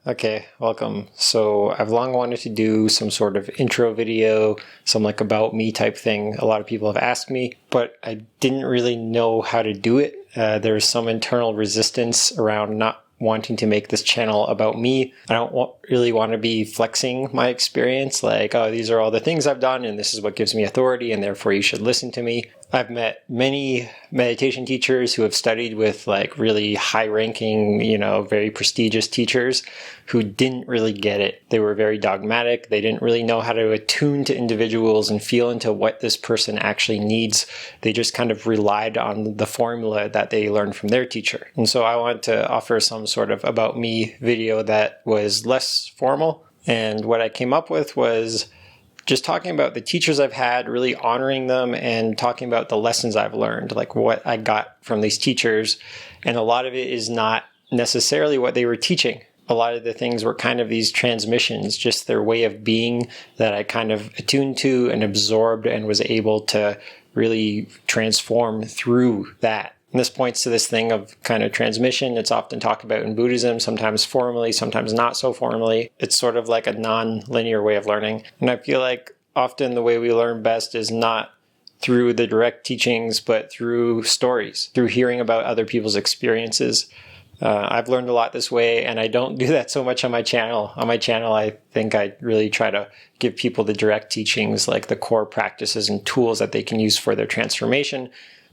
Okay, welcome. So I've long wanted to do some sort of intro video, some like about me type thing. A lot of people have asked me, but I didn't really know how to do it. There was some internal resistance around not wanting to make this channel about me. I don't really want to be flexing my experience like, oh, these are all the things I've done and this is what gives me authority and therefore you should listen to me. I've met many meditation teachers who have studied with like really high ranking, very prestigious teachers who didn't really get it. They were very dogmatic. They didn't really know how to attune to individuals and feel into what this person actually needs. They just kind of relied on the formula that they learned from their teacher. And so I wanted to offer some sort of about me video that was less formal. And what I came up with was just talking about the teachers I've had, really honoring them and talking about the lessons I've learned, like what I got from these teachers. And a lot of it is not necessarily what they were teaching. A lot of the things were kind of these transmissions, just their way of being that I kind of attuned to and absorbed and was able to really transform through that. And this points to this thing of kind of transmission. It's often talked about in Buddhism, sometimes formally, sometimes not so formally. It's sort of like a non-linear way of learning. And I feel like often the way we learn best is not through the direct teachings, but through stories, through hearing about other people's experiences. I've learned a lot this way, and I don't do that so much on my channel. On my channel, I think I really try to give people the direct teachings, like the core practices and tools that they can use for their transformation.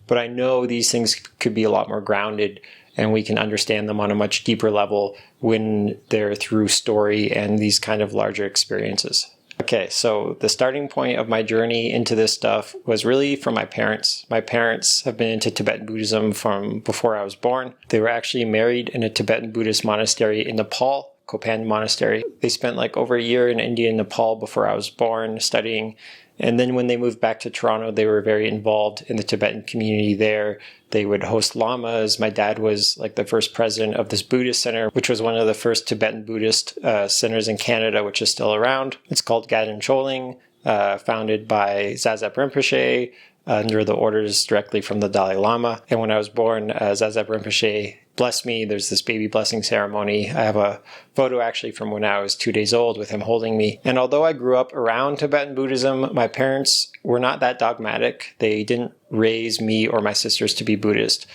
But I know these things could be a lot more grounded and we can understand them on a much deeper level when they're through story and these kind of larger experiences. Okay, so the starting point of my journey into this stuff was really from my parents. My parents have been into Tibetan Buddhism from before I was born. They were actually married in a Tibetan Buddhist monastery in Nepal, Kopan Monastery. They spent like over a year in India and Nepal before I was born studying. And then when they moved back to Toronto, they were very involved in the Tibetan community there. They would host lamas. My dad was like the first president of this Buddhist center, which was one of the first Tibetan Buddhist centers in Canada, which is still around. It's called Gaden Choling, founded by Zazep Rinpoche under the orders directly from the Dalai Lama. And when I was born, Zazep Rinpoche blessed me. There's this baby blessing ceremony. I have a photo actually from when I was 2 days old with him holding me. And although I grew up around Tibetan Buddhism, my parents were not that dogmatic. They didn't raise me or my sisters to be Buddhist.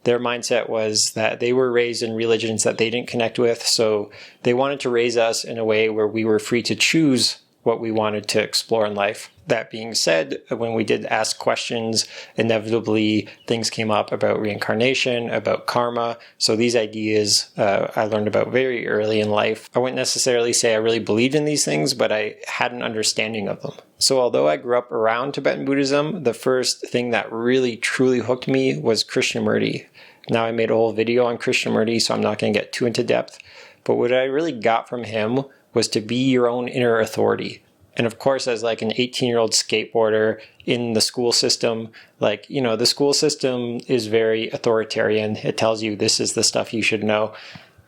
Their mindset was that they were raised in religions that they didn't connect with. So they wanted to raise us in a way where we were free to choose what we wanted to explore in life. That being said, when we did ask questions, inevitably things came up about reincarnation, about karma. So these ideas I learned about very early in life. I wouldn't necessarily say I really believed in these things, but I had an understanding of them. So although I grew up around Tibetan Buddhism, the first thing that really truly hooked me was Krishnamurti. Now I made a whole video on Krishnamurti, so I'm not going to get too into depth. But what I really got from him was to be your own inner authority. And of course, as like an 18-year-old skateboarder in the school system, the school system is very authoritarian. It tells you this is the stuff you should know.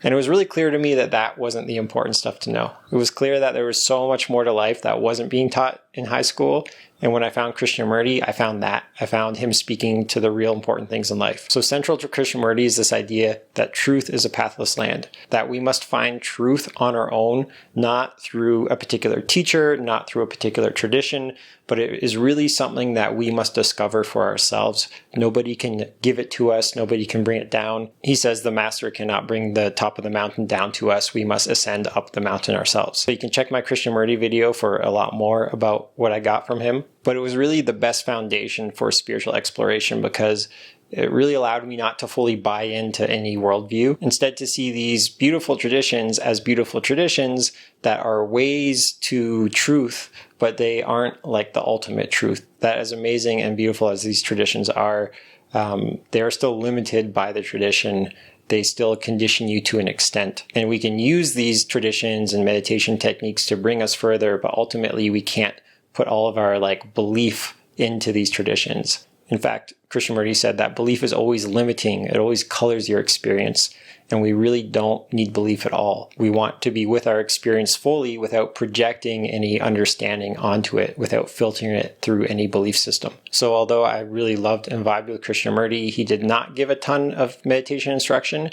And it was really clear to me that that wasn't the important stuff to know. It was clear that there was so much more to life that wasn't being taught in high school. And when I found Krishnamurti, I found that. I found him speaking to the real important things in life. So central to Krishnamurti is this idea that truth is a pathless land, that we must find truth on our own, not through a particular teacher, not through a particular tradition, but it is really something that we must discover for ourselves. Nobody can give it to us. Nobody can bring it down. He says the master cannot bring the top of the mountain down to us. We must ascend up the mountain ourselves. So you can check my Krishnamurti video for a lot more about what I got from him. But it was really the best foundation for spiritual exploration because it really allowed me not to fully buy into any worldview. Instead, to see these beautiful traditions as beautiful traditions that are ways to truth, but they aren't like the ultimate truth. That as amazing and beautiful as these traditions are, they are still limited by the tradition. They still condition you to an extent. And we can use these traditions and meditation techniques to bring us further, but ultimately we can't put all of our belief into these traditions. In fact, Krishnamurti said that belief is always limiting. It always colors your experience. And we really don't need belief at all. We want to be with our experience fully without projecting any understanding onto it, without filtering it through any belief system. So although I really loved and vibed with Krishnamurti, he did not give a ton of meditation instruction.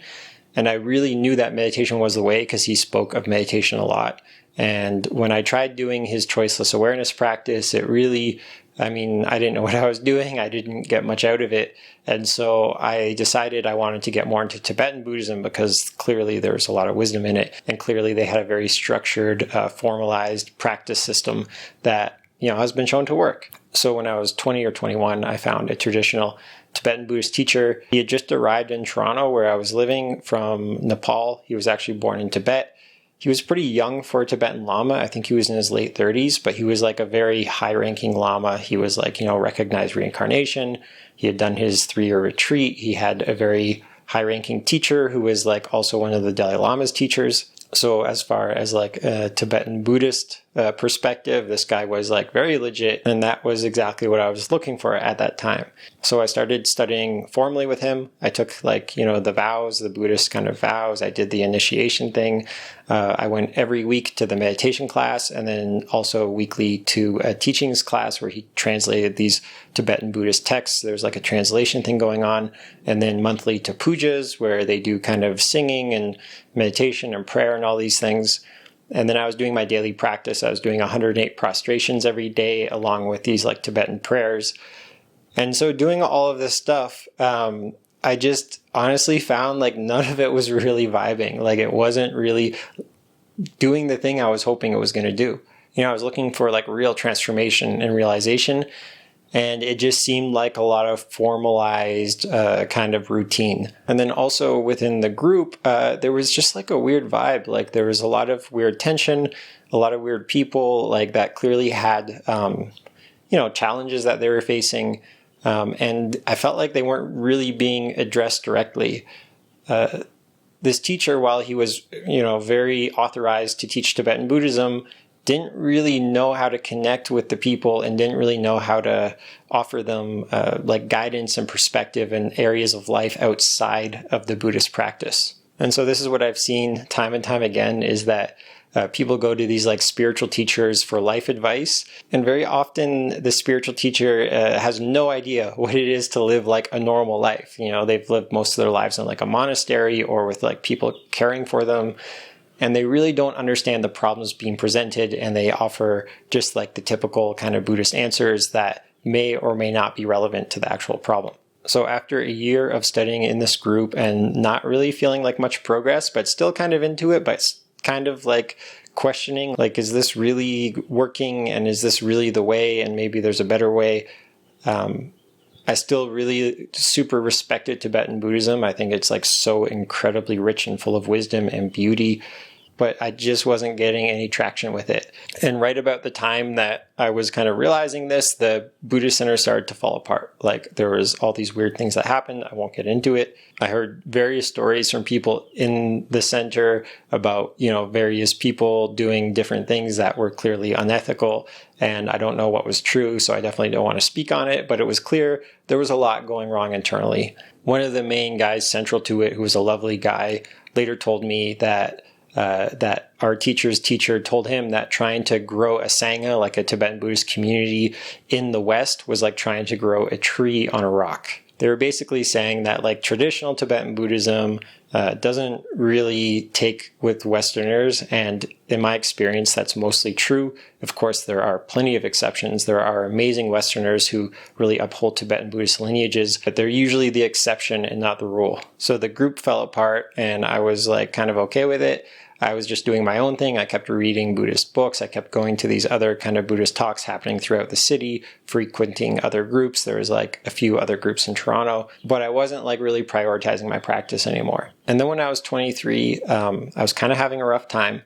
And I really knew that meditation was the way because he spoke of meditation a lot. And when I tried doing his choiceless awareness practice, it really, I didn't know what I was doing. I didn't get much out of it. And so I decided I wanted to get more into Tibetan Buddhism because clearly there's a lot of wisdom in it. And clearly they had a very structured, formalized practice system that, has been shown to work. So when I was 20 or 21, I found a traditional Tibetan Buddhist teacher. He had just arrived in Toronto where I was living from Nepal. He was actually born in Tibet. He was pretty young for a Tibetan Lama. I think he was in his late 30s, but he was like a very high-ranking Lama. He was like, recognized reincarnation. He had done his 3-year retreat. He had a very high-ranking teacher who was like also one of the Dalai Lama's teachers. So as far as like a Tibetan Buddhist perspective, this guy was like very legit, and that was exactly what I was looking for at that time. So I started studying formally with him. I took the vows, the Buddhist kind of vows. I did the initiation thing. I went every week to the meditation class, and then also weekly to a teachings class where he translated these Tibetan Buddhist texts. There's like a translation thing going on, and then monthly to pujas where they do kind of singing and meditation and prayer and all these things. And then I was doing my daily practice. I was doing 108 prostrations every day along with these like Tibetan prayers. And so doing all of this stuff, I just honestly found like none of it was really vibing. Like it wasn't really doing the thing I was hoping it was going to do. I was looking for like real transformation and realization. And it just seemed like a lot of formalized kind of routine. And then also within the group, there was just like a weird vibe. Like there was a lot of weird tension, a lot of weird people like that clearly had, challenges that they were facing. And I felt like they weren't really being addressed directly. This teacher, while he was, very authorized to teach Tibetan Buddhism, didn't really know how to connect with the people and didn't really know how to offer them like guidance and perspective in areas of life outside of the Buddhist practice. And so this is what I've seen time and time again is that people go to these like spiritual teachers for life advice. And very often the spiritual teacher has no idea what it is to live like a normal life. They've lived most of their lives in like a monastery or with like people caring for them. And they really don't understand the problems being presented, and they offer just like the typical kind of Buddhist answers that may or may not be relevant to the actual problem. So after a year of studying in this group and not really feeling like much progress, but still kind of into it, but kind of like questioning, like, is this really working? And is this really the way? And maybe there's a better way. I still really super respected Tibetan Buddhism. I think it's like so incredibly rich and full of wisdom and beauty, but I just wasn't getting any traction with it. And right about the time that I was kind of realizing this, the Buddhist center started to fall apart. Like there was all these weird things that happened. I won't get into it. I heard various stories from people in the center about, various people doing different things that were clearly unethical. And I don't know what was true, so I definitely don't want to speak on it. But it was clear there was a lot going wrong internally. One of the main guys central to it, who was a lovely guy, later told me that our teacher's teacher told him that trying to grow a Sangha, like a Tibetan Buddhist community in the West, was like trying to grow a tree on a rock. They were basically saying that like traditional Tibetan Buddhism doesn't really take with Westerners. And in my experience, that's mostly true. Of course, there are plenty of exceptions. There are amazing Westerners who really uphold Tibetan Buddhist lineages, but they're usually the exception and not the rule. So the group fell apart and I was like kind of okay with it. I was just doing my own thing. I kept reading Buddhist books. I kept going to these other kind of Buddhist talks happening throughout the city, frequenting other groups. There was like a few other groups in Toronto, but I wasn't like really prioritizing my practice anymore. And then when I was 23, I was kind of having a rough time.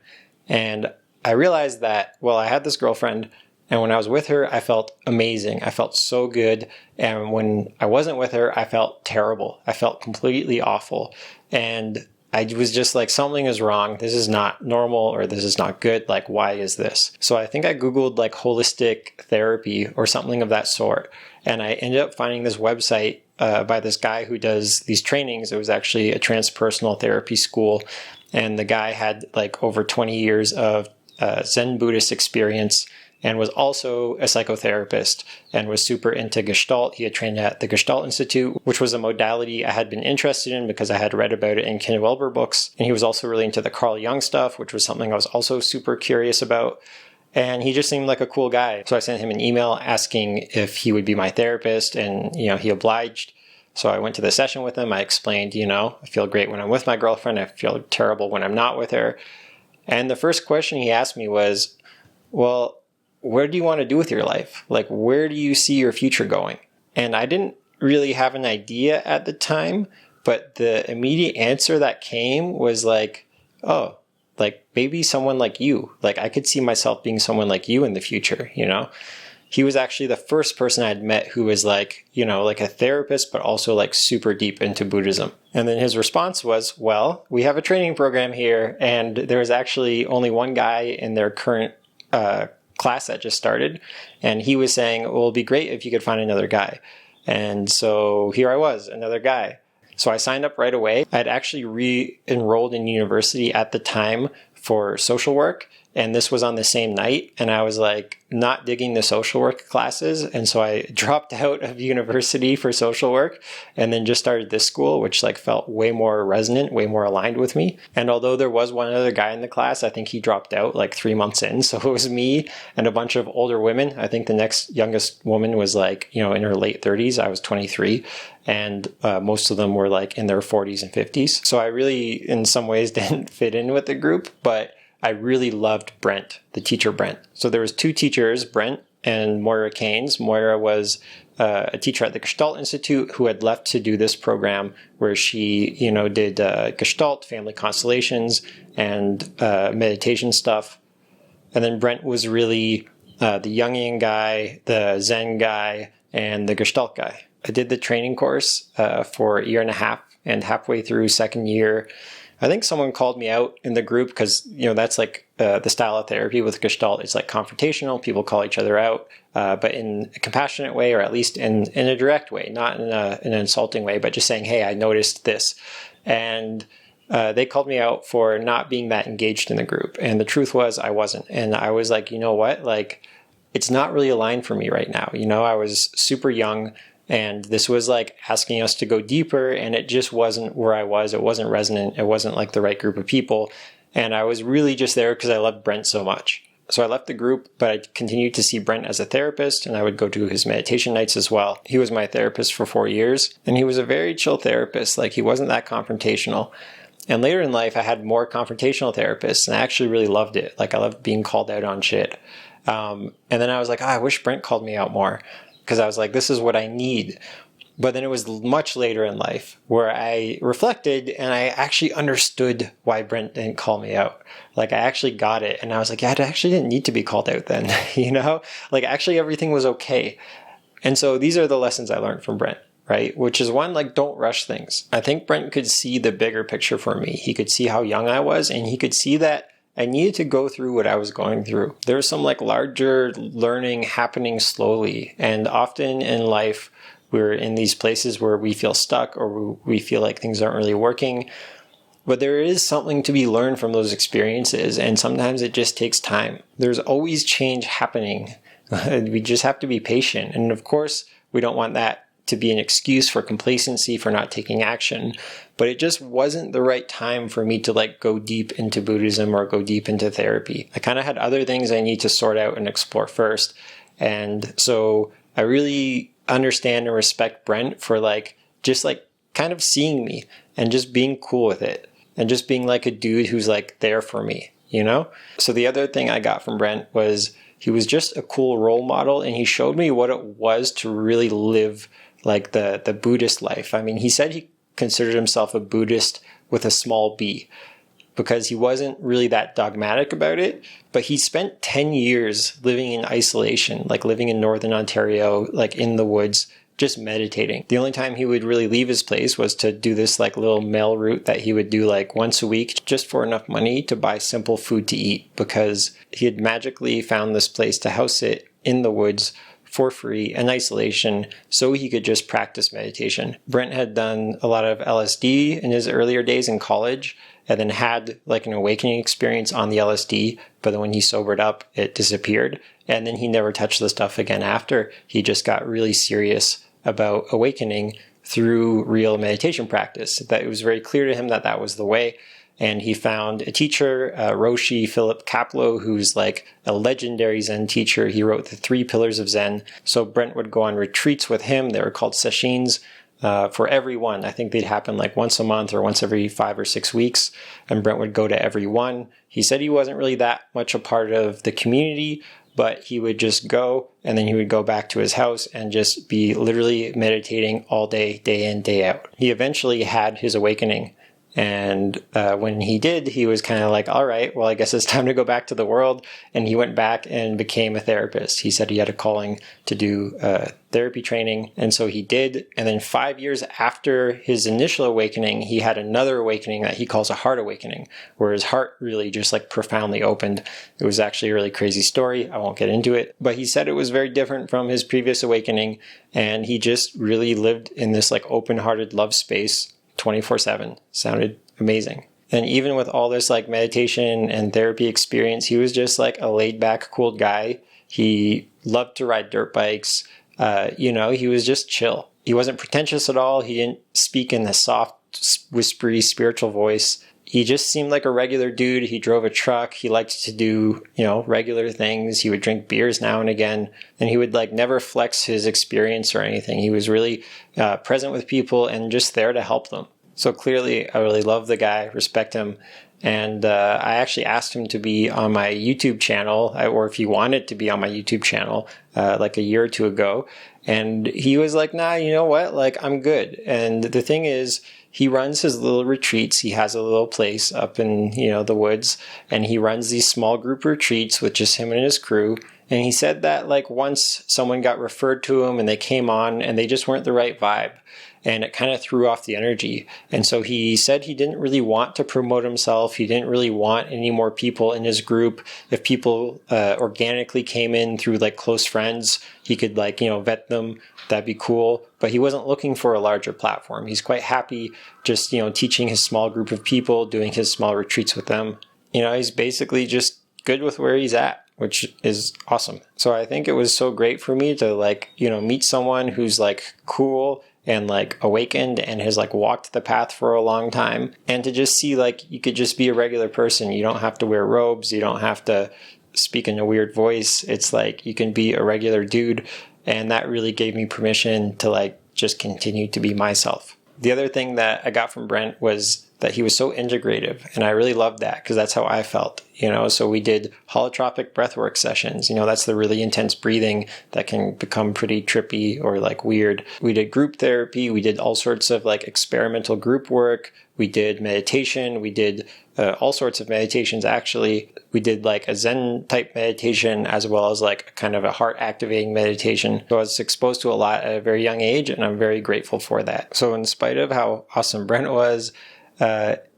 And I realized that, I had this girlfriend, and when I was with her, I felt amazing. I felt so good. And when I wasn't with her, I felt terrible. I felt completely awful. And I was just like, something is wrong. This is not normal, or this is not good. Like, why is this? So I think I Googled like holistic therapy or something of that sort. And I ended up finding this website by this guy who does these trainings. It was actually a transpersonal therapy school. And the guy had like over 20 years of Zen Buddhist experience. and was also a psychotherapist and was super into Gestalt. He had trained at the Gestalt Institute, which was a modality I had been interested in because I had read about it in Ken Wilber books. And he was also really into the Carl Jung stuff, which was something I was also super curious about. And he just seemed like a cool guy. So I sent him an email asking if he would be my therapist, and, he obliged. So I went to the session with him. I explained, I feel great when I'm with my girlfriend. I feel terrible when I'm not with her. And the first question he asked me was, well, what do you want to do with your life? Like, where do you see your future going? And I didn't really have an idea at the time, but the immediate answer that came was like, oh, like maybe someone like you. Like, I could see myself being someone like you in the future, He was actually the first person I'd met who was like, like a therapist, but also like super deep into Buddhism. And then his response was, well, we have a training program here, and there was actually only one guy in their current class that just started, and he was saying, well, it'd be great if you could find another guy. And so here I was, another guy. So I signed up right away. I'd actually re-enrolled in university at the time for social work, and this was on the same night, and I was like not digging the social work classes, and so I dropped out of university for social work and then just started this school, which like felt way more resonant, way more aligned with me. And although there was one other guy in the class, I think he dropped out like 3 months in, so it was me and a bunch of older women. I think the next youngest woman was like in her late 30s. I was 23, and most of them were like in their 40s and 50s. So I really in some ways didn't fit in with the group, but I really loved Brent, the teacher Brent. So there was 2 teachers, Brent and Moira Keynes. Moira was a teacher at the Gestalt Institute who had left to do this program where she, did Gestalt, family constellations, and meditation stuff. And then Brent was really the Jungian guy, the Zen guy, and the Gestalt guy. I did the training course for a year and a half, and halfway through second year, I think someone called me out in the group because, that's like the style of therapy with Gestalt. It's like confrontational. People call each other out, but in a compassionate way, or at least in a direct way, not in an insulting way, but just saying, hey, I noticed this. And they called me out for not being that engaged in the group. And the truth was I wasn't. And I was like, you know what? Like, it's not really aligned for me right now. I was super young. And this was like asking us to go deeper, and it just wasn't where I was. It wasn't resonant. It wasn't like the right group of people. And I was really just there because I loved Brent so much. So I left the group, but I continued to see Brent as a therapist, and I would go to his meditation nights as well. He was my therapist for 4 years, and he was a very chill therapist. Like, he wasn't that confrontational. And later in life, I had more confrontational therapists, and I actually really loved it. Like, I loved being called out on shit. And then I was like, I wish Brent called me out more. Because I was like, this is what I need. But then it was much later in life where I reflected and I actually understood why Brent didn't call me out. Like, I actually got it. And I was like, yeah, I actually didn't need to be called out then, Like, actually everything was okay. And so these are the lessons I learned from Brent, right? Which is one, like, don't rush things. I think Brent could see the bigger picture for me. He could see how young I was, and he could see that I needed to go through what I was going through. There's some like larger learning happening slowly. And often in life, we're in these places where we feel stuck or we feel like things aren't really working. But there is something to be learned from those experiences. And sometimes it just takes time. There's always change happening. We just have to be patient. And of course, we don't want that to be an excuse for complacency, for not taking action. But it just wasn't the right time for me to like go deep into Buddhism or go deep into therapy. I kind of had other things I need to sort out and explore first. And so I really understand and respect Brent for like, just like kind of seeing me and just being cool with it. And just being like a dude who's like there for me, So the other thing I got from Brent was he was just a cool role model, and he showed me what it was to really live like the Buddhist life. I mean, he said he considered himself a Buddhist with a small b because he wasn't really that dogmatic about it, but he spent 10 years living in isolation, like living in Northern Ontario, like in the woods, just meditating. The only time he would really leave his place was to do this like little mail route that he would do like once a week just for enough money to buy simple food to eat, because he had magically found this place to house sit in the woods for free in isolation so he could just practice meditation. Brent had done a lot of LSD in his earlier days in college, and then had like an awakening experience on the LSD, but then when he sobered up, it disappeared. And then he never touched the stuff again after. He just got really serious about awakening through real meditation practice. That it was very clear to him that that was the way. And he found a teacher, Roshi Philip Kapleau, who's like a legendary Zen teacher. He wrote the 3 Pillars of Zen. So Brent would go on retreats with him. They were called sesshins for every one. I think they'd happen like once a month or once every 5 or 6 weeks. And Brent would go to every one. He said he wasn't really that much a part of the community, but he would just go, and then he would go back to his house and just be literally meditating all day, day in, day out. He eventually had his awakening. And when he did, he was kind of like, all right, well, I guess it's time to go back to the world. And he went back and became a therapist. He said he had a calling to do therapy training. And so he did. And then 5 years after his initial awakening, he had another awakening that he calls a heart awakening, where his heart really just like profoundly opened. It was actually a really crazy story. I won't get into it. But he said it was very different from his previous awakening. And he just really lived in this like open-hearted love space 24/7. Sounded amazing. And even with all this like meditation and therapy experience, he was just like a laid back, cool guy. He loved to ride dirt bikes. He was just chill. He wasn't pretentious at all. He didn't speak in the soft, whispery, spiritual voice. He just seemed like a regular dude. He drove a truck. He liked to do, regular things. He would drink beers now and again. And he would like never flex his experience or anything. He was really present with people and just there to help them. So clearly, I really love the guy, respect him. And I actually asked him to be on my YouTube channel, or if he wanted to be on my YouTube channel, like a year or two ago. And he was like, nah, you know what? Like, I'm good. And the thing is, he runs his little retreats. He has a little place up in, the woods, and he runs these small group retreats with just him and his crew. And he said that like once someone got referred to him and they came on and they just weren't the right vibe. And it kind of threw off the energy. And so he said he didn't really want to promote himself. He didn't really want any more people in his group. If people organically came in through like close friends, he could vet them. That'd be cool. But he wasn't looking for a larger platform. He's quite happy just, teaching his small group of people, doing his small retreats with them. He's basically just good with where he's at, which is awesome. So I think it was so great for me to meet someone who's like cool and like awakened and has like walked the path for a long time, and to just see like you could just be a regular person. You don't have to wear robes. You don't have to speak in a weird voice. It's like you can be a regular dude, and that really gave me permission to like just continue to be myself. The other thing that I got from Brent was that he was so integrative, and I really loved that because that's how I felt. So we did holotropic breathwork sessions. That's the really intense breathing that can become pretty trippy or like weird. We did group therapy. We did all sorts of like experimental group work. We did meditation. We did all sorts of meditations, actually. We did like a Zen type meditation as well as like kind of a heart activating meditation. So I was exposed to a lot at a very young age, and I'm very grateful for that. So in spite of how awesome Brent was,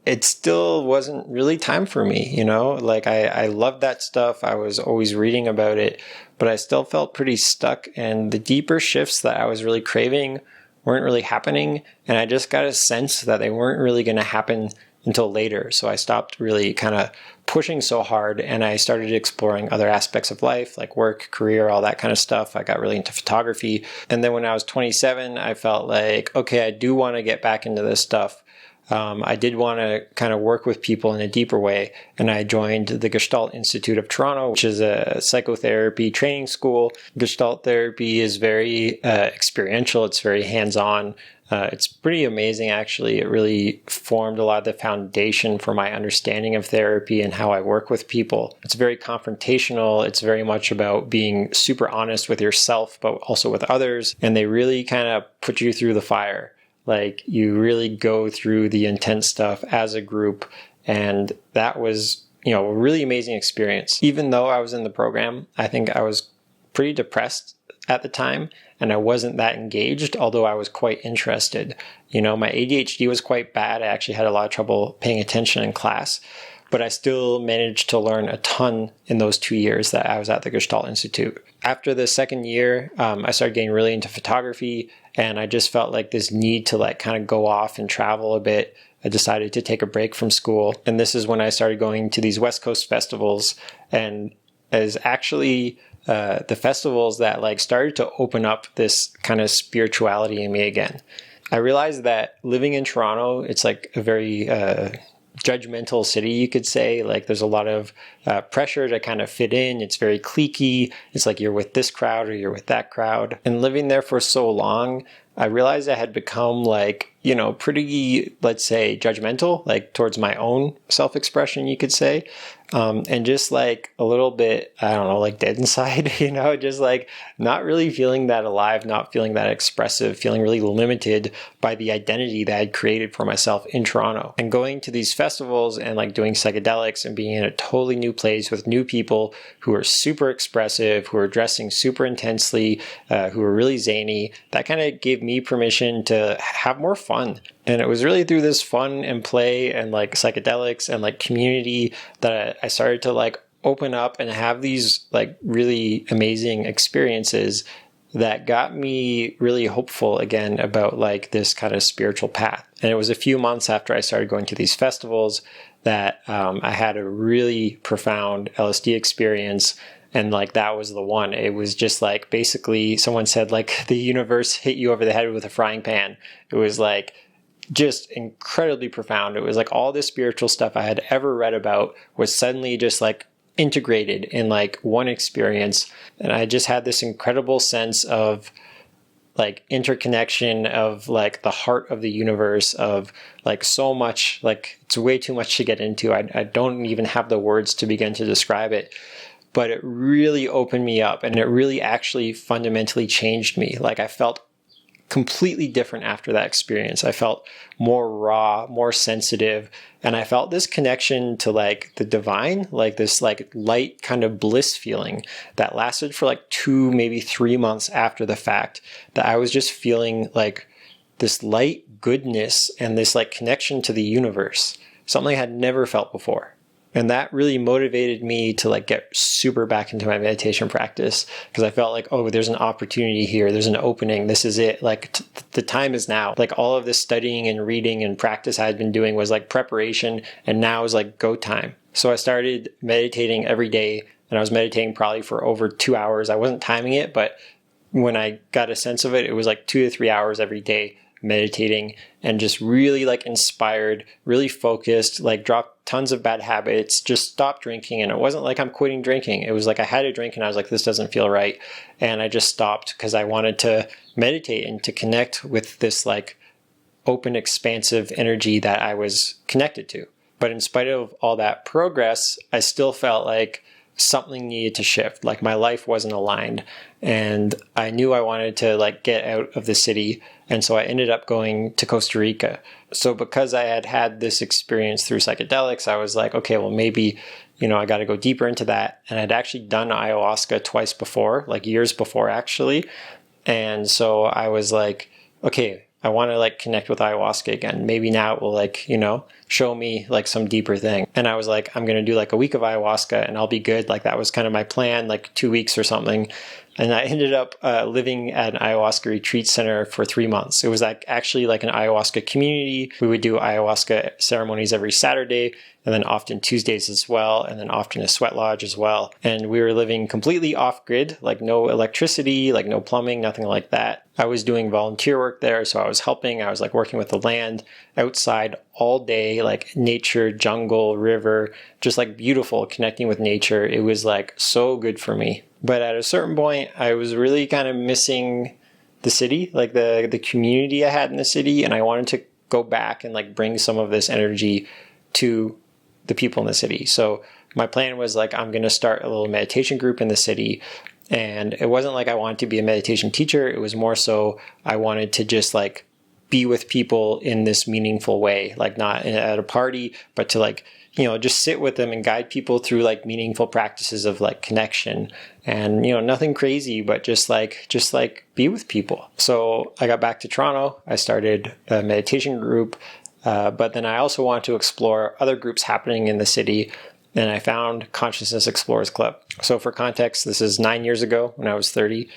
it still wasn't really time for me, Like I loved that stuff. I was always reading about it, but I still felt pretty stuck, and the deeper shifts that I was really craving weren't really happening. And I just got a sense that they weren't really going to happen until later. So I stopped really kind of pushing so hard, and I started exploring other aspects of life, like work, career, all that kind of stuff. I got really into photography. And then when I was 27, I felt like, okay, I do want to get back into this stuff. I did want to kind of work with people in a deeper way, and I joined the Gestalt Institute of Toronto, which is a psychotherapy training school. Gestalt therapy is very experiential. It's very hands-on. It's pretty amazing, actually. It really formed a lot of the foundation for my understanding of therapy and how I work with people. It's very confrontational. It's very much about being super honest with yourself, but also with others. And they really kind of put you through the fire. Like you really go through the intense stuff as a group. And that was, a really amazing experience. Even though I was in the program, I think I was pretty depressed at the time, and I wasn't that engaged, although I was quite interested. My ADHD was quite bad. I actually had a lot of trouble paying attention in class, but I still managed to learn a ton in those 2 years that I was at the Gestalt Institute. After the second year, I started getting really into photography, and I just felt like this need to like kind of go off and travel a bit. I decided to take a break from school. And this is when I started going to these West Coast festivals, and as actually the festivals that like started to open up this kind of spirituality in me again. I realized that living in Toronto, it's like a very judgmental city, you could say. Like there's a lot of pressure to kind of fit in. It's very cliquey. It's like you're with this crowd or you're with that crowd. And living there for so long, I realized I had become like, pretty, let's say, judgmental, like towards my own self-expression, you could say. And just like a little bit, I don't know, like dead inside, just like not really feeling that alive, not feeling that expressive, feeling really limited by the identity that I'd created for myself in Toronto. And going to these festivals and like doing psychedelics and being in a totally new place with new people who are super expressive, who are dressing super intensely, who are really zany, that kind of gave me permission to have more fun. And it was really through this fun and play and like psychedelics and like community that I started to like open up and have these like really amazing experiences that got me really hopeful again about like this kind of spiritual path. And it was a few months after I started going to these festivals that I had a really profound LSD experience. And like that was the one. It was just like basically someone said like the universe hit you over the head with a frying pan. It was like just incredibly profound. It was like all this spiritual stuff I had ever read about was suddenly just like integrated in like one experience. And I just had this incredible sense of like interconnection of like the heart of the universe, of like so much, like it's way too much to get into. I don't even have the words to begin to describe it. But it really opened me up, and it really actually fundamentally changed me. Like I felt completely different after that experience. I felt more raw, more sensitive, and I felt this connection to like the divine, like this like light kind of bliss feeling that lasted for like 2, maybe 3 months after the fact, that I was just feeling like this light goodness and this like connection to the universe, something I had never felt before. And that really motivated me to like get super back into my meditation practice, because I felt like, oh, there's an opportunity here. There's an opening. This is it. Like the time is now. Like all of this studying and reading and practice I had been doing was like preparation, and now is like go time. So I started meditating every day, and I was meditating probably for over 2 hours. I wasn't timing it, but when I got a sense of it, it was like 2 to 3 hours every day meditating, and just really like inspired, really focused, like dropped tons of bad habits, just stopped drinking. And it wasn't like I'm quitting drinking. It was like I had a drink and I was like, this doesn't feel right. And I just stopped because I wanted to meditate and to connect with this like open, expansive energy that I was connected to. But in spite of all that progress, I still felt like something needed to shift. Like my life wasn't aligned, and I knew I wanted to like get out of the city. And so I ended up going to Costa Rica. So because I had had this experience through psychedelics, I was like, okay, well maybe, I got to go deeper into that. And I'd actually done ayahuasca twice before, like years before actually. And so I was like, okay, I want to like connect with ayahuasca again. Maybe now it will like, show me like some deeper thing. And I was like, I'm going to do like a week of ayahuasca and I'll be good. Like that was kind of my plan, like 2 weeks or something. And I ended up living at an ayahuasca retreat center for 3 months. It was like actually like an ayahuasca community. We would do ayahuasca ceremonies every Saturday, and then often Tuesdays as well, and then often a sweat lodge as well. And we were living completely off grid, like no electricity, like no plumbing, nothing like that. I was doing volunteer work there, so I was helping. I was like working with the land outside all day, like nature, jungle, river, just like beautiful, connecting with nature. It was like so good for me. But at a certain point, I was really kind of missing the city, like the community I had in the city. And I wanted to go back and like bring some of this energy to the people in the city. So my plan was like, I'm going to start a little meditation group in the city. And it wasn't like I wanted to be a meditation teacher. It was more so I wanted to just like be with people in this meaningful way, like not at a party, but to like, just sit with them and guide people through like meaningful practices of like connection and, nothing crazy, but just like be with people. So I got back to Toronto. I started a meditation group, but then I also wanted to explore other groups happening in the city. And I found Consciousness Explorers Club. So for context, this is 9 years ago when I was 30.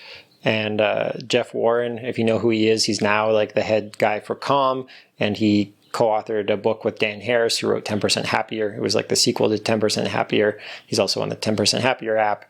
And Jeff Warren, if you know who he is, he's now like the head guy for Calm, and he co-authored a book with Dan Harris, who wrote 10% Happier. It was like the sequel to 10% Happier. He's also on the 10% Happier app.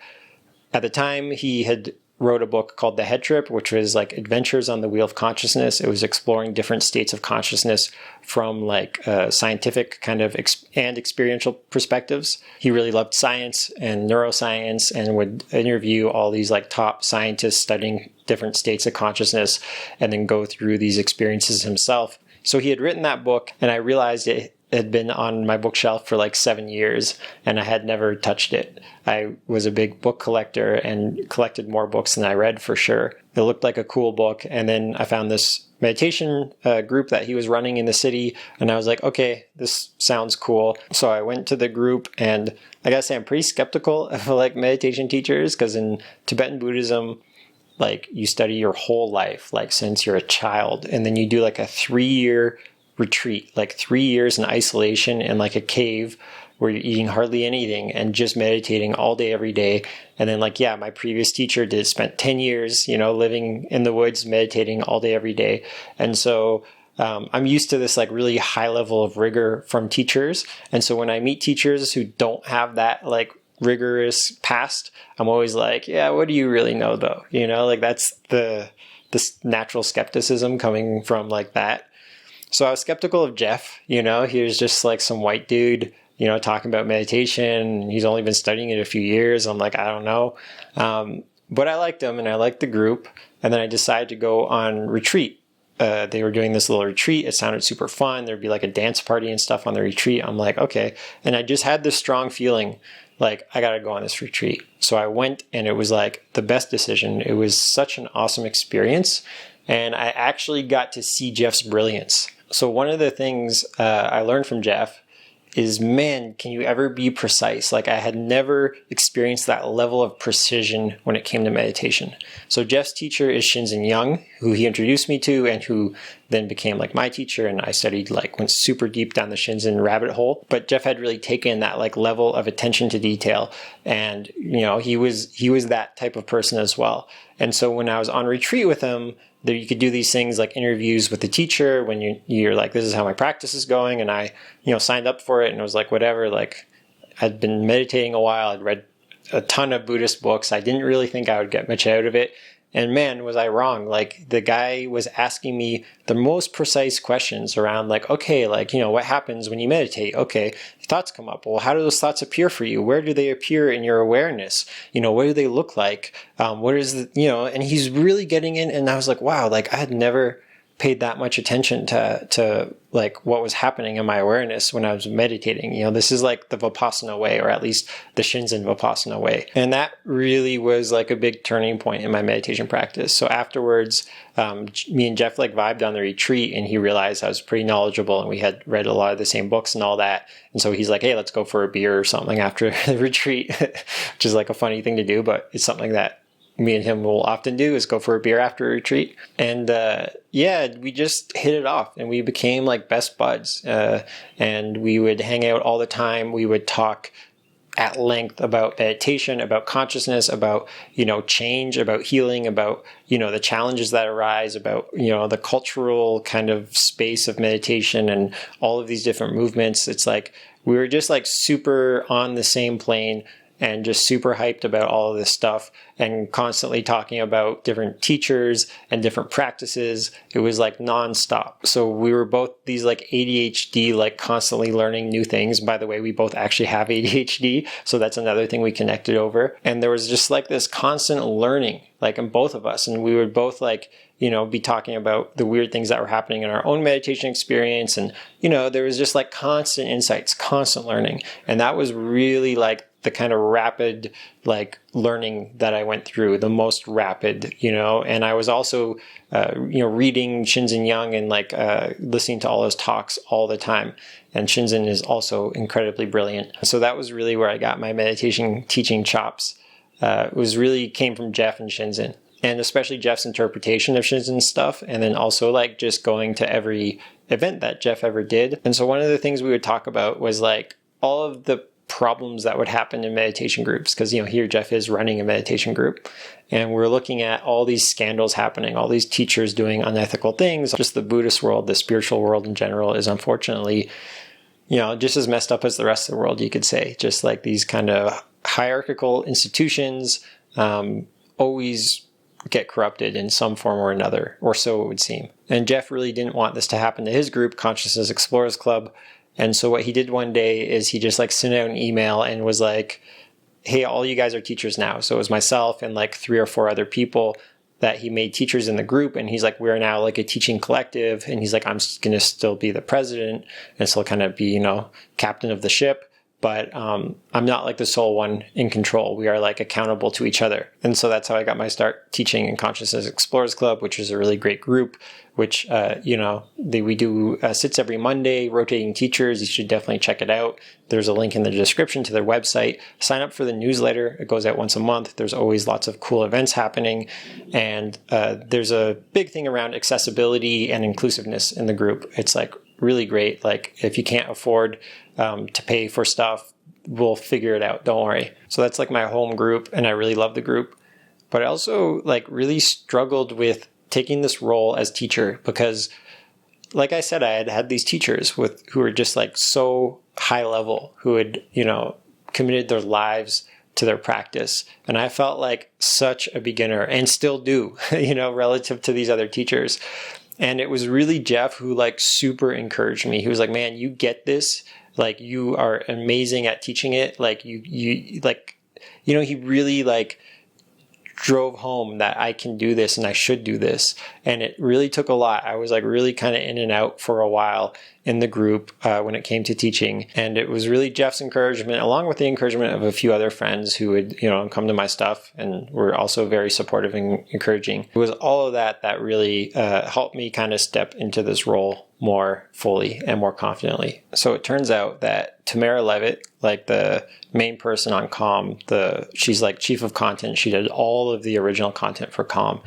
At the time, he had wrote a book called The Head Trip, which was like Adventures on the Wheel of Consciousness. It was exploring different states of consciousness from like scientific kind of and experiential perspectives. He really loved science and neuroscience and would interview all these like top scientists studying different states of consciousness and then go through these experiences himself. So he had written that book, and I realized it had been on my bookshelf for like 7 years, and I had never touched it. I was a big book collector and collected more books than I read for sure. It looked like a cool book, and then I found this meditation group that he was running in the city, and I was like, okay, this sounds cool. So I went to the group, and I gotta say I'm pretty skeptical of like meditation teachers, because in Tibetan Buddhism, like you study your whole life, like since you're a child, and then you do like a 3-year retreat, like 3 years in isolation in like a cave where you're eating hardly anything and just meditating all day, every day. And then like, yeah, my previous teacher spent 10 years, living in the woods, meditating all day, every day. And so I'm used to this like really high level of rigor from teachers. And so when I meet teachers who don't have that like rigorous past, I'm always like, yeah, what do you really know though? Like that's this natural skepticism coming from like that. So I was skeptical of Jeff. He was just like some white dude, talking about meditation. He's only been studying it a few years. I'm like, I don't know. But I liked him and I liked the group. And then I decided to go on retreat. They were doing this little retreat. It sounded super fun. There'd be like a dance party and stuff on the retreat. I'm like, okay. And I just had this strong feeling like, I got to go on this retreat. So I went, and it was like the best decision. It was such an awesome experience. And I actually got to see Jeff's brilliance. So one of the things I learned from Jeff is, man, can you ever be precise? Like I had never experienced that level of precision when it came to meditation. So Jeff's teacher is Shinzen, who he introduced me to and who then became like my teacher. And I studied went super deep down the Shinzen rabbit hole. But Jeff had really taken that like level of attention to detail. And, he was that type of person as well. And so when I was on retreat with him, that you could do these things like interviews with the teacher when you're like, this is how my practice is going. And I, signed up for it, and it was like, whatever, like I'd been meditating a while. I'd read a ton of Buddhist books. I didn't really think I would get much out of it. And man, was I wrong. Like the guy was asking me the most precise questions around like, okay, like, what happens when you meditate? Okay, thoughts come up. Well, how do those thoughts appear for you? Where do they appear in your awareness? What do they look like? What is and he's really getting in. And I was like, wow, like I had never paid that much attention to like what was happening in my awareness when I was meditating. This is like the Vipassana way, or at least the Shinzen Vipassana way. And that really was like a big turning point in my meditation practice. So afterwards, me and Jeff like vibed on the retreat, and he realized I was pretty knowledgeable and we had read a lot of the same books and all that. And so he's like, hey, let's go for a beer or something after the retreat, which is like a funny thing to do, but it's something that me and him will often do, is go for a beer after a retreat. And we just hit it off, and we became like best buds. And we would hang out all the time. We would talk at length about meditation, about consciousness, about, change, about healing, about, the challenges that arise, about, the cultural kind of space of meditation and all of these different movements. It's like we were just like super on the same plane, and just super hyped about all of this stuff, and constantly talking about different teachers and different practices. It was like nonstop. So we were both these like ADHD, like constantly learning new things. By the way, we both actually have ADHD. So that's another thing we connected over. And there was just like this constant learning, like in both of us. And we would both like, be talking about the weird things that were happening in our own meditation experience. And, there was just like constant insights, constant learning. And that was really like the kind of rapid like learning that I went through, the most rapid, and I was also, reading Shinzen and like listening to all his talks all the time. And Shinzen is also incredibly brilliant. So that was really where I got my meditation teaching chops. It came from Jeff and Shinzen, and especially Jeff's interpretation of Shinzen's stuff. And then also like just going to every event that Jeff ever did. And so one of the things we would talk about was like all of the problems that would happen in meditation groups. Because, here Jeff is running a meditation group, and we're looking at all these scandals happening, all these teachers doing unethical things. Just the Buddhist world, the spiritual world in general, is unfortunately, just as messed up as the rest of the world, you could say. Just like these kind of hierarchical institutions always get corrupted in some form or another, or so it would seem. And Jeff really didn't want this to happen to his group, Consciousness Explorers Club. And so what he did one day is he just sent out an email and was like, hey, all you guys are teachers now. So it was myself and 3 or 4 other people that he made teachers in the group. And he's like, we're now a teaching collective. And he's like, I'm going to still be the president and still kind of be, captain of the ship. But I'm not the sole one in control. We are accountable to each other. And so that's how I got my start teaching in Consciousness Explorers Club, which is a really great group, which, we do sits every Monday, rotating teachers. You should definitely check it out. There's a link in the description to their website. Sign up for the newsletter. It goes out once a month. There's always lots of cool events happening. And there's a big thing around accessibility and inclusiveness in the group. It's really great. If you can't afford to pay for stuff, we'll figure it out. Don't worry. So that's my home group, and I really love the group. But I also really struggled with taking this role as teacher because, like I said, I had these teachers who were just so high level, who had committed their lives to their practice, and I felt like such a beginner, and still do, relative to these other teachers. And it was really Jeff who super encouraged me. He was like, man, you get this. You are amazing at teaching it. He really drove home that I can do this and I should do this. And it really took a lot. I was really kind of in and out for a while in the group when it came to teaching. And it was really Jeff's encouragement, along with the encouragement of a few other friends who would, come to my stuff and were also very supportive and encouraging. It was all of that really helped me kind of step into this role more fully and more confidently. So it turns out that Tamara Levitt, the main person on Calm, she's chief of content. She did all of the original content for Calm.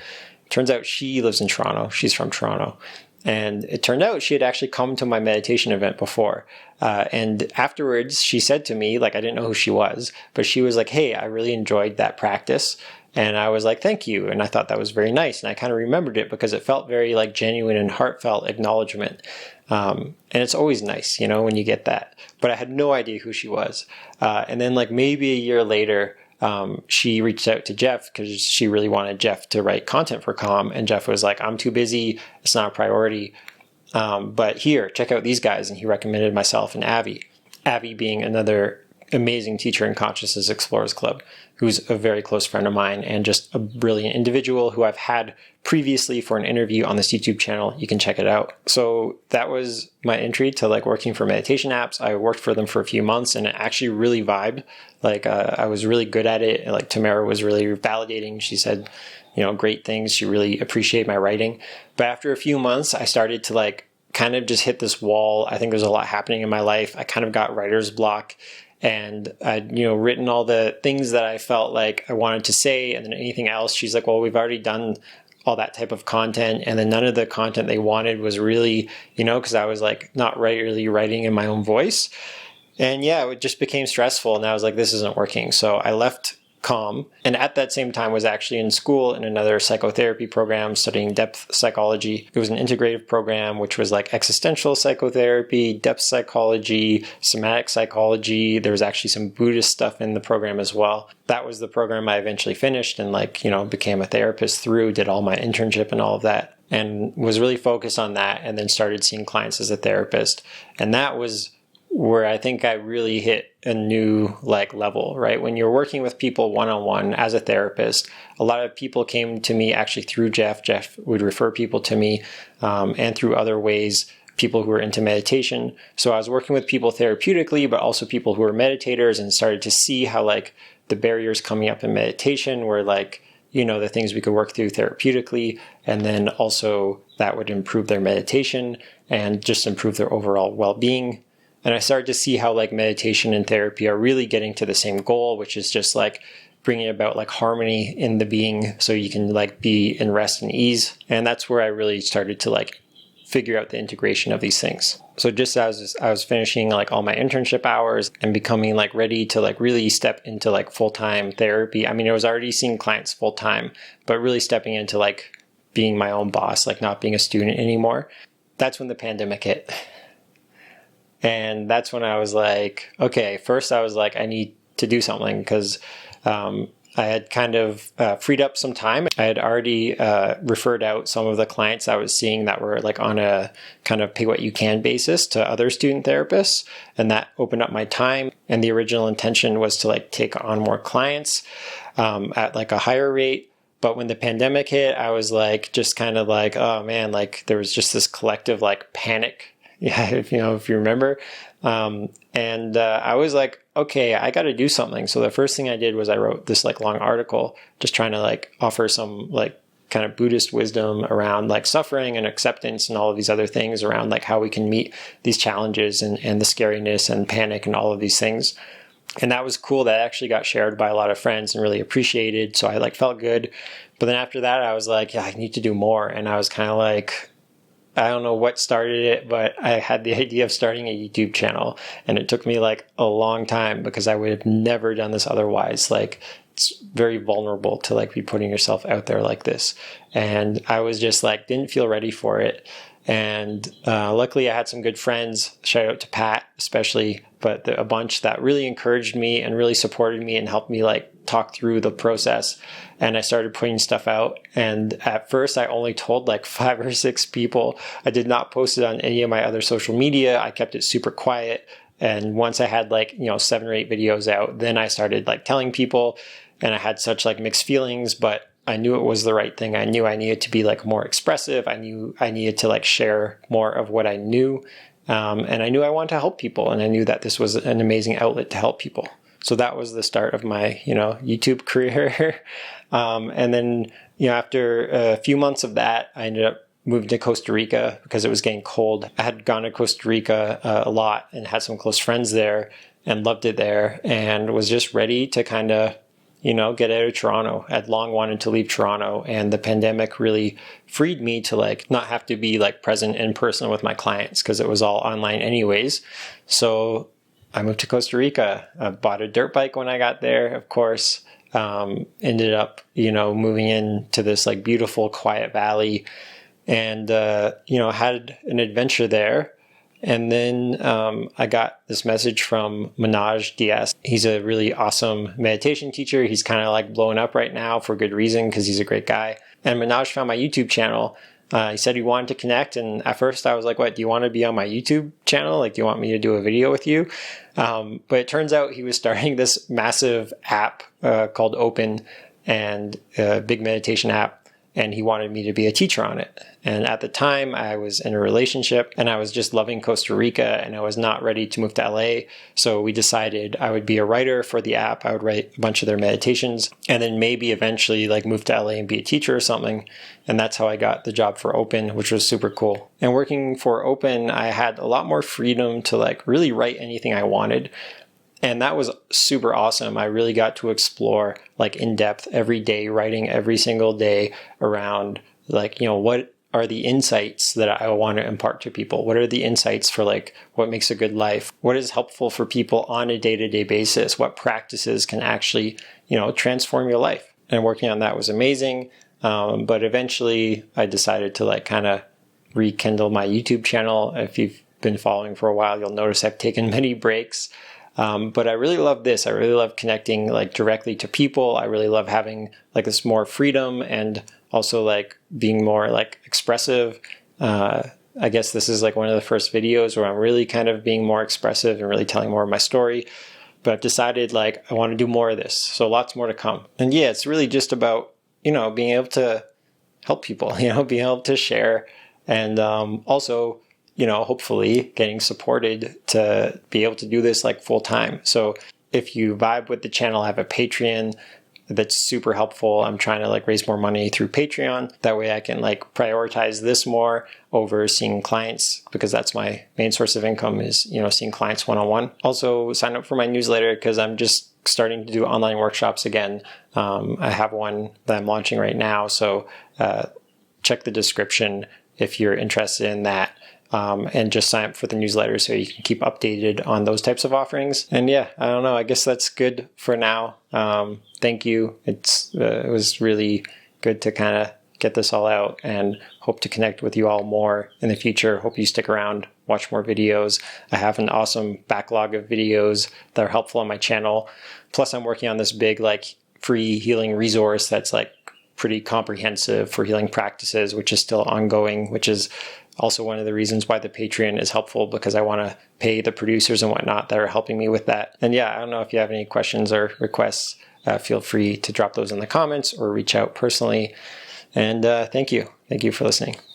Turns out she lives in Toronto. She's from Toronto. And it turned out she had actually come to my meditation event before. And afterwards, she said to me, I didn't know who she was, but she was like, hey, I really enjoyed that practice. And I was like, thank you. And I thought that was very nice. And I kind of remembered it because it felt very genuine and heartfelt acknowledgement. And it's always nice, when you get that. But I had no idea who she was. And then maybe a year later, she reached out to Jeff because she really wanted Jeff to write content for Calm. And Jeff was like, I'm too busy. It's not a priority. But here, check out these guys. And he recommended myself and Avi. Avi being another amazing teacher in Consciousness Explorers Club, who's a very close friend of mine and just a brilliant individual who I've had previously for an interview on this YouTube channel. You can check it out. So that was my entry to working for meditation apps. I worked for them for a few months and it actually really vibed. I was really good at it. Tamara was really validating. She said, great things. She really appreciated my writing. But after a few months, I started to kind of just hit this wall. I think there's a lot happening in my life. I kind of got writer's block. And I'd, written all the things that I felt like I wanted to say, and then anything else, she's like, well, we've already done all that type of content. And then none of the content they wanted was really, because I was not really writing in my own voice. And yeah, it just became stressful. And I was like, this isn't working. So I left Calm. And at that same time was actually in school in another psychotherapy program studying depth psychology. It was an integrative program, which was existential psychotherapy, depth psychology, somatic psychology. There was actually some Buddhist stuff in the program as well. That was the program I eventually finished and became a therapist through, did all my internship and all of that, and was really focused on that, and then started seeing clients as a therapist. And that was where I think I really hit a new level, right? When you're working with people one-on-one as a therapist, a lot of people came to me actually through Jeff. Jeff would refer people to me and through other ways, people who were into meditation. So I was working with people therapeutically, but also people who were meditators, and started to see how the barriers coming up in meditation were the things we could work through therapeutically. And then also that would improve their meditation and just improve their overall well-being. And I started to see how meditation and therapy are really getting to the same goal, which is just bringing about harmony in the being so you can be in rest and ease. And that's where I really started to figure out the integration of these things. So just as I was finishing like all my internship hours and becoming like ready to like really step into like full-time therapy. I mean, I was already seeing clients full-time, but really stepping into like being my own boss, like not being a student anymore. That's when the pandemic hit. And that's when I was like, okay, first I was like, I need to do something because I had kind of freed up some time. I had already referred out some of the clients I was seeing that were like on a kind of pay what you can basis to other student therapists. And that opened up my time. And the original intention was to like take on more clients at like a higher rate. But when the pandemic hit, I was like, just kind of like, oh man, like there was just this collective like panic. Yeah, if you remember. I was like, okay, I got to do something. So the first thing I did was I wrote this like long article, just trying to like offer some like kind of Buddhist wisdom around like suffering and acceptance and all of these other things around like how we can meet these challenges and the scariness and panic and all of these things. And that was cool. That actually got shared by a lot of friends and really appreciated. So I like felt good. But then after that, I was like, yeah, I need to do more. And I was kind of like, I don't know what started it, but I had the idea of starting a YouTube channel, and it took me like a long time because I would have never done this otherwise. Like it's very vulnerable to like be putting yourself out there like this. And I was just like, didn't feel ready for it. And luckily I had some good friends, shout out to Pat especially, but a bunch that really encouraged me and really supported me and helped me like talk through the process. And I started putting stuff out. And at first I only told like 5 or 6 people. I did not post it on any of my other social media. I kept it super quiet. And once I had like, 7 or 8 videos out, then I started like telling people, and I had such like mixed feelings, but I knew it was the right thing. I knew I needed to be like more expressive. I knew I needed to like share more of what I knew. And I knew I wanted to help people. And I knew that this was an amazing outlet to help people. So that was the start of my, YouTube career. And then, after a few months of that, I ended up moving to Costa Rica because it was getting cold. I had gone to Costa Rica a lot and had some close friends there and loved it there and was just ready to kind of, get out of Toronto. I'd long wanted to leave Toronto, and the pandemic really freed me to like not have to be like present in person with my clients because it was all online anyways. So I moved to Costa Rica. I bought a dirt bike when I got there, of course. Ended up, moving into this like beautiful quiet valley and, had an adventure there. And then I got this message from Manoj DS. He's a really awesome meditation teacher. He's kind of like blowing up right now for good reason because he's a great guy. And Manoj found my YouTube channel. He said he wanted to connect. And at first I was like, what, do you want to be on my YouTube channel? Like, do you want me to do a video with you? But it turns out he was starting this massive app called Open, and a big meditation app. And he wanted me to be a teacher on it. And at the time, I was in a relationship and I was just loving Costa Rica and I was not ready to move to LA. So we decided I would be a writer for the app. I would write a bunch of their meditations and then maybe eventually like move to LA and be a teacher or something. And that's how I got the job for Open, which was super cool. And working for Open, I had a lot more freedom to like really write anything I wanted. And that was super awesome. I really got to explore like in depth every day, writing every single day around like, what are the insights that I want to impart to people? What are the insights for like what makes a good life? What is helpful for people on a day-to-day basis? What practices can actually, transform your life? And working on that was amazing. But eventually I decided to like kind of rekindle my YouTube channel. If you've been following for a while, you'll notice I've taken many breaks. But I really love this. I really love connecting like directly to people. I really love having like this more freedom and also like being more like expressive. I guess this is like one of the first videos where I'm really kind of being more expressive and really telling more of my story. But I've decided like I want to do more of this. So lots more to come. And yeah, it's really just about, being able to help people, being able to share and also hopefully getting supported to be able to do this like full time. So if you vibe with the channel, I have a Patreon that's super helpful. I'm trying to like raise more money through Patreon. That way I can like prioritize this more over seeing clients because that's my main source of income is, seeing clients one-on-one. Also sign up for my newsletter because I'm just starting to do online workshops again. I have one that I'm launching right now. So check the description if you're interested in that. And just sign up for the newsletter so you can keep updated on those types of offerings. And yeah, I don't know. I guess that's good for now. Thank you. It was really good to kind of get this all out, and hope to connect with you all more in the future. Hope you stick around, watch more videos. I have an awesome backlog of videos that are helpful on my channel. Plus, I'm working on this big free healing resource that's pretty comprehensive for healing practices, which is still ongoing, which is also one of the reasons why the Patreon is helpful, because I want to pay the producers and whatnot that are helping me with that. And yeah, I don't know if you have any questions or requests, feel free to drop those in the comments or reach out personally. And thank you. Thank you for listening.